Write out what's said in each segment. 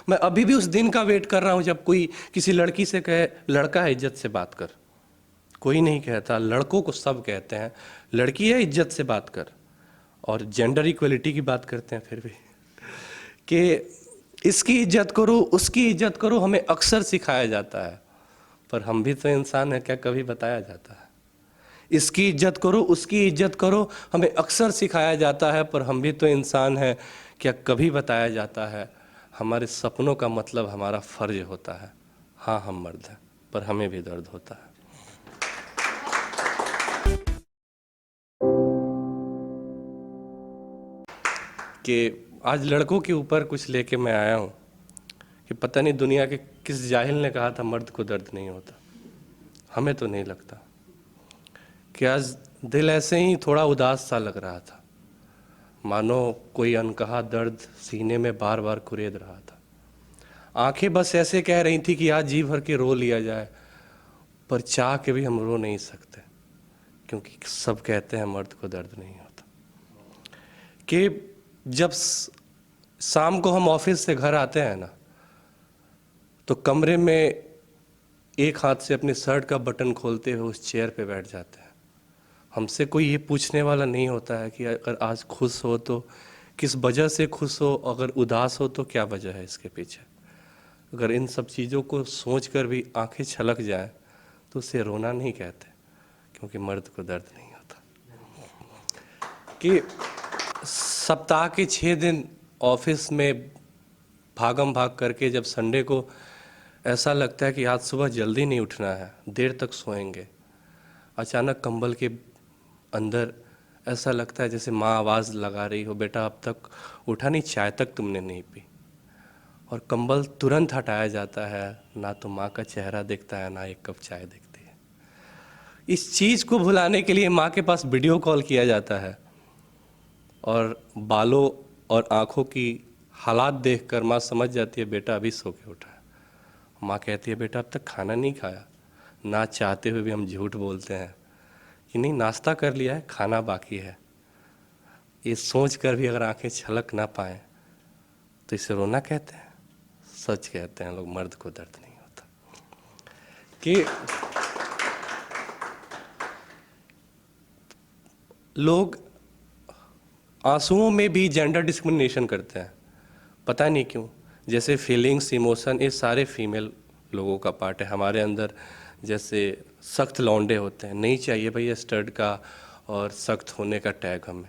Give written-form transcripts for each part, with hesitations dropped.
मैं अभी भी उस दिन का वेट कर रहा हूँ जब कोई किसी लड़की से कहे लड़का है इज्जत से बात कर। कोई नहीं कहता, लड़कों को सब कहते हैं लड़की है इज्जत से बात कर। और जेंडर इक्वलिटी की बात करते हैं फिर भी कि इसकी इज्जत करो उसकी इज्जत करो, हमें अक्सर सिखाया जाता है। पर हम भी तो इंसान हैं, क्या कभी बताया जाता है? इसकी इज्जत करो उसकी इज्जत करो, हमें अक्सर सिखाया जाता है। पर हम भी तो इंसान हैं, क्या कभी बताया जाता है? हमारे सपनों का मतलब हमारा फर्ज होता है। हाँ हम मर्द हैं, पर हमें भी दर्द होता है। कि आज लड़कों के ऊपर कुछ लेके मैं आया हूँ कि पता नहीं दुनिया के किस जाहिल ने कहा था मर्द को दर्द नहीं होता। हमें तो नहीं लगता। कि आज दिल ऐसे ही थोड़ा उदास सा लग रहा था, मानो कोई अनकहा दर्द सीने में बार बार कुरेद रहा था। आंखें बस ऐसे कह रही थी कि आज जी भर के रो लिया जाए, पर चाह के भी हम रो नहीं सकते, क्योंकि सब कहते हैं मर्द को दर्द नहीं होता। कि जब शाम को हम ऑफिस से घर आते हैं ना, तो कमरे में एक हाथ से अपने शर्ट का बटन खोलते हुए उस चेयर पे बैठ जाते हैं। हमसे कोई ये पूछने वाला नहीं होता है कि अगर आज खुश हो तो किस वजह से खुश हो, अगर उदास हो तो क्या वजह है इसके पीछे। अगर इन सब चीज़ों को सोच कर भी आंखें छलक जाए तो उसे रोना नहीं कहते, क्योंकि मर्द को दर्द नहीं होता। कि सप्ताह के 6 दिन ऑफिस में भागम भाग करके जब संडे को ऐसा लगता है कि आज सुबह जल्दी नहीं उठना है, देर तक सोएंगे, अचानक कंबल के अंदर ऐसा लगता है जैसे माँ आवाज़ लगा रही हो, बेटा अब तक उठा नहीं, चाय तक तुमने नहीं पी। और कंबल तुरंत हटाया जाता है, ना तो माँ का चेहरा दिखता है ना एक कप चाय दिखती है। इस चीज़ को भुलाने के लिए माँ के पास वीडियो कॉल किया जाता है, और बालों और आँखों की हालात देखकर माँ समझ जाती है बेटा अभी सो के उठा है। माँ कहती है बेटा अब तक खाना नहीं खाया। ना चाहते हुए भी हम झूठ बोलते हैं कि नहीं नाश्ता कर लिया है, खाना बाकी है। ये सोच कर भी अगर आंखें छलक ना पाए तो इसे रोना कहते हैं? सच कहते हैं लोग, मर्द को दर्द नहीं होता। कि लोग आंसुओं में भी जेंडर डिस्क्रिमिनेशन करते हैं, पता नहीं क्यों। जैसे फीलिंग्स, इमोशन, ये सारे फीमेल लोगों का पार्ट है हमारे अंदर। जैसे सख्त लौंडे होते हैं, नहीं चाहिए भैया स्टड का और सख्त होने का टैग हमें।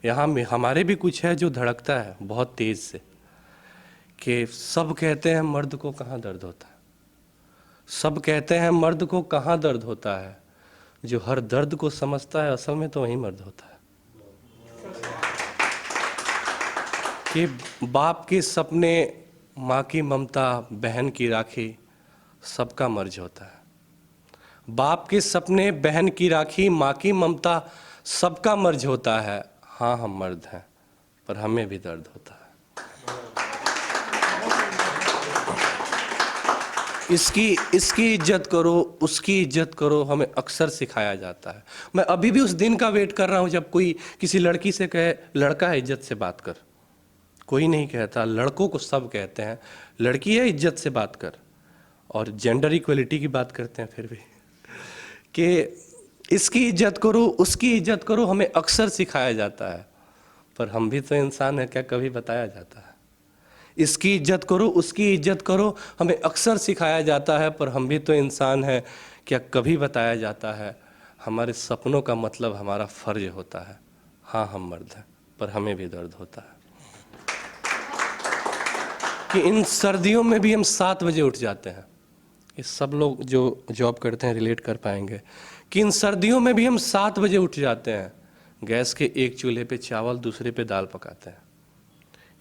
यहाँ में हमारे भी कुछ है जो धड़कता है बहुत तेज़ से, कि सब कहते हैं मर्द को कहाँ दर्द होता है। सब कहते हैं मर्द को कहाँ दर्द होता है, जो हर दर्द को समझता है असल में तो वही मर्द होता है। कि बाप के सपने, माँ की ममता, बहन की राखी, सबका मर्ज होता है। बाप के सपने, बहन की राखी, माँ की ममता, सबका मर्ज होता है। हाँ हम मर्द हैं, पर हमें भी दर्द होता है। इसकी इज्जत करो उसकी इज्जत करो, हमें अक्सर सिखाया जाता है। मैं अभी भी उस दिन का वेट कर रहा हूँ जब कोई किसी लड़की से कहे लड़का है इज्जत से बात कर। कोई नहीं कहता, लड़कों को सब कहते हैं लड़की है इज्जत से बात कर। और जेंडर इक्वलिटी की बात करते हैं फिर भी कि इसकी इज्जत करो उसकी इज्जत करो, हमें अक्सर सिखाया जाता है। पर हम भी तो इंसान हैं, क्या कभी बताया जाता है? इसकी इज्जत करो उसकी इज्जत करो, हमें अक्सर सिखाया जाता है। पर हम भी तो इंसान हैं, क्या कभी बताया जाता है? हमारे सपनों का मतलब हमारा फर्ज होता है। हाँ हम मर्द हैं, पर हमें भी दर्द होता है। कि इन सर्दियों में भी हम 7 बजे उठ जाते हैं। ये सब लोग जो जॉब करते हैं रिलेट कर पाएंगे कि इन सर्दियों में भी हम 7 बजे उठ जाते हैं, गैस के एक चूल्हे पे चावल दूसरे पे दाल पकाते हैं।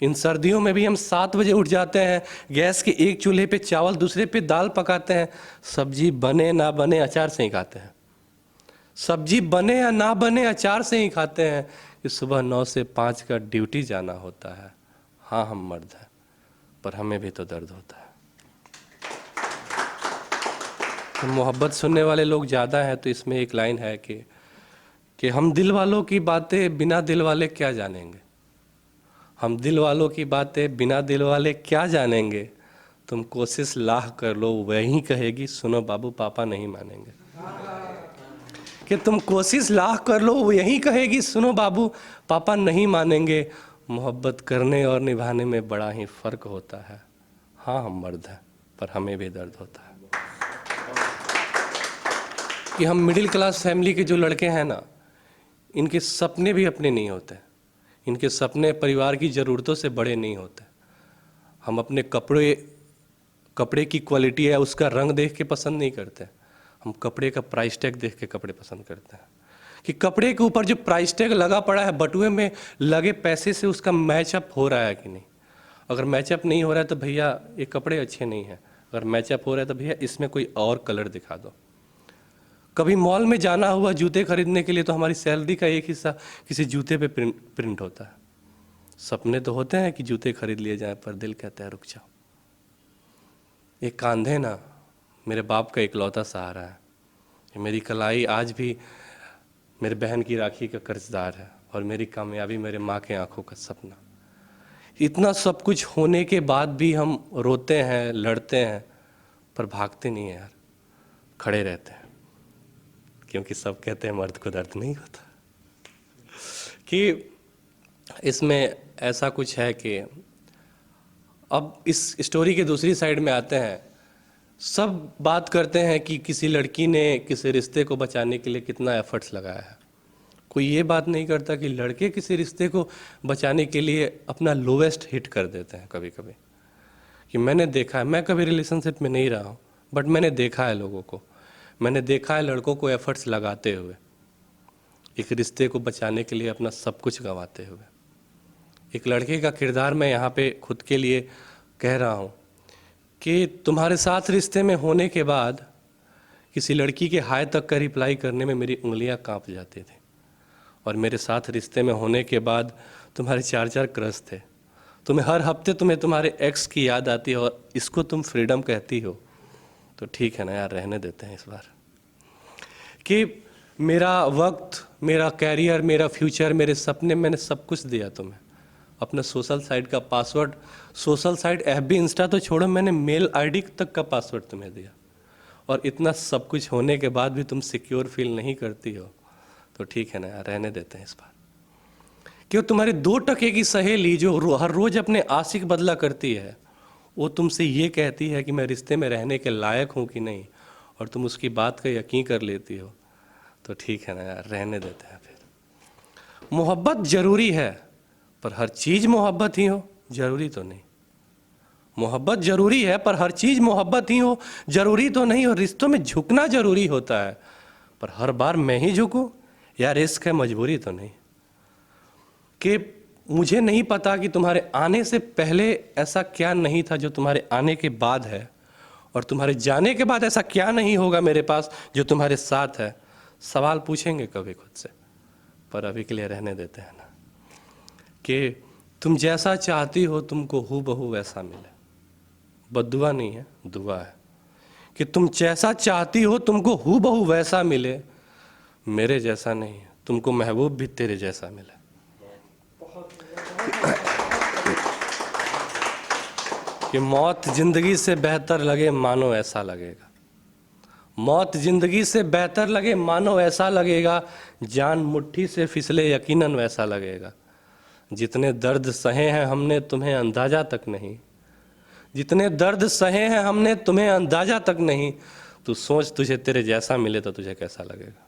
इन सर्दियों में भी हम 7 बजे उठ जाते हैं, गैस के एक चूल्हे पे चावल दूसरे पे दाल पकाते हैं। सब्जी बने ना बने अचार से ही खाते हैं। सब्जी बने या ना बने अचार से ही खाते हैं। कि सुबह 9 से 5 का ड्यूटी जाना होता है। हाँ हम मर्द हैं, पर हमें भी तो दर्द होता है। तो मोहब्बत सुनने वाले लोग ज़्यादा हैं, तो इसमें एक लाइन है कि हम दिल वालों की बातें बिना दिल वाले क्या जानेंगे। हम दिल वालों की बातें बिना दिल वाले क्या जानेंगे, तुम कोशिश लाख कर लो वही कहेगी सुनो बाबू पापा नहीं मानेंगे। कि तुम कोशिश लाख कर लो वो यही कहेगी सुनो बाबू पापा नहीं मानेंगे। मोहब्बत करने और निभाने में बड़ा ही फर्क होता है। हाँ हम मर्द हैं पर हमें भी दर्द होता है कि हम मिडिल क्लास फैमिली के जो लड़के हैं ना, इनके सपने भी अपने नहीं होते, इनके सपने परिवार की ज़रूरतों से बड़े नहीं होते। हम अपने कपड़े की क्वालिटी है उसका रंग देख के पसंद नहीं करते, हम कपड़े का प्राइस टैग देख के कपड़े पसंद करते हैं कि कपड़े के ऊपर जो प्राइस टैग लगा पड़ा है बटुए में लगे पैसे से उसका मैचअप हो रहा है कि नहीं। अगर मैचअप नहीं हो रहा है तो भैया ये कपड़े अच्छे नहीं हैं, अगर मैचअप हो रहा है तो भैया इसमें कोई और कलर दिखा दो। कभी मॉल में जाना हुआ जूते खरीदने के लिए तो हमारी सैलरी का एक हिस्सा किसी जूते पे प्रिंट होता है। सपने तो होते हैं कि जूते खरीद लिए जाएं पर दिल कहता है रुक जाओ। एक कांधे ना मेरे बाप का इकलौता सहारा है, मेरी कलाई आज भी मेरे बहन की राखी का कर्जदार है और मेरी कामयाबी मेरे माँ के आंखों का सपना। इतना सब कुछ होने के बाद भी हम रोते हैं लड़ते हैं पर भागते नहीं हैं यार, खड़े रहते हैं क्योंकि सब कहते हैं मर्द को दर्द नहीं होता। कि इसमें ऐसा कुछ है कि अब इस स्टोरी के दूसरी साइड में आते हैं। सब बात करते हैं कि किसी लड़की ने किसी रिश्ते को बचाने के लिए कितना एफर्ट्स लगाया है, कोई ये बात नहीं करता कि लड़के किसी रिश्ते को बचाने के लिए अपना लोवेस्ट हिट कर देते हैं कभी कभी। कि मैंने देखा है, मैं कभी रिलेशनशिप में नहीं रहा हूँ बट मैंने देखा है लोगों को, मैंने देखा है लड़कों को एफर्ट्स लगाते हुए एक रिश्ते को बचाने के लिए अपना सब कुछ गंवाते हुए। एक लड़के का किरदार मैं यहाँ पे खुद के लिए कह रहा हूँ कि तुम्हारे साथ रिश्ते में होने के बाद किसी लड़की के हाय तक का रिप्लाई करने में मेरी उंगलियाँ कांप जाती थी, और मेरे साथ रिश्ते में होने के बाद तुम्हारे 4 क्रश थे, तुम्हें हर हफ्ते तुम्हारे एक्स की याद आती है और इसको तुम फ्रीडम कहती हो। तो ठीक है ना यार, रहने देते हैं इस बार। कि मेरा वक्त, मेरा कैरियर, मेरा फ्यूचर, मेरे सपने, मैंने सब कुछ दिया तुम्हें। अपना सोशल साइट का password, social site FB Insta तो छोड़ो, मैंने मेल ID तक का पासवर्ड तुम्हें दिया, और इतना सब कुछ होने के बाद भी तुम सिक्योर फील नहीं करती हो। तो ठीक है ना यार, रहने देते हैं इस बार। क्यों तुम्हारी 2 टके की सहेली जो हर रोज अपने आशिक बदला करती है, वो तुमसे ये कहती है कि मैं रिश्ते में रहने के लायक हूँ कि नहीं, और तुम उसकी बात का यकीन कर लेती हो। तो ठीक है ना यार, रहने देते हैं फिर। मोहब्बत जरूरी है पर हर चीज़ मोहब्बत ही हो जरूरी तो नहीं। मोहब्बत जरूरी है पर हर चीज़ मोहब्बत ही हो जरूरी तो नहीं। और रिश्तों में झुकना जरूरी होता है पर हर बार मैं ही झुकूं यार, रिस्क है मजबूरी तो नहीं। कि मुझे नहीं पता कि तुम्हारे आने से पहले ऐसा क्या नहीं था जो तुम्हारे आने के बाद है, और तुम्हारे जाने के बाद ऐसा क्या नहीं होगा मेरे पास जो तुम्हारे साथ है। सवाल पूछेंगे कभी खुद से, पर अभी के लिए रहने देते हैं ना। कि तुम जैसा चाहती हो तुमको हूबहू वैसा मिले, बद्दुआ नहीं है दुआ है। कि तुम जैसा चाहती हो तुमको हूबहू वैसा मिले, मेरे जैसा नहीं, तुमको महबूब भी तेरे जैसा मिले। कि मौत जिंदगी से बेहतर लगे मानो ऐसा लगेगा, मौत जिंदगी से बेहतर लगे मानो ऐसा लगेगा, जान मुट्ठी से फिसले यकीनन वैसा लगेगा। जितने दर्द सहे हैं हमने तुम्हें अंदाजा तक नहीं, जितने दर्द सहे हैं हमने तुम्हें अंदाजा तक नहीं। तू सोच तुझे तेरे जैसा मिले तो तुझे कैसा लगेगा।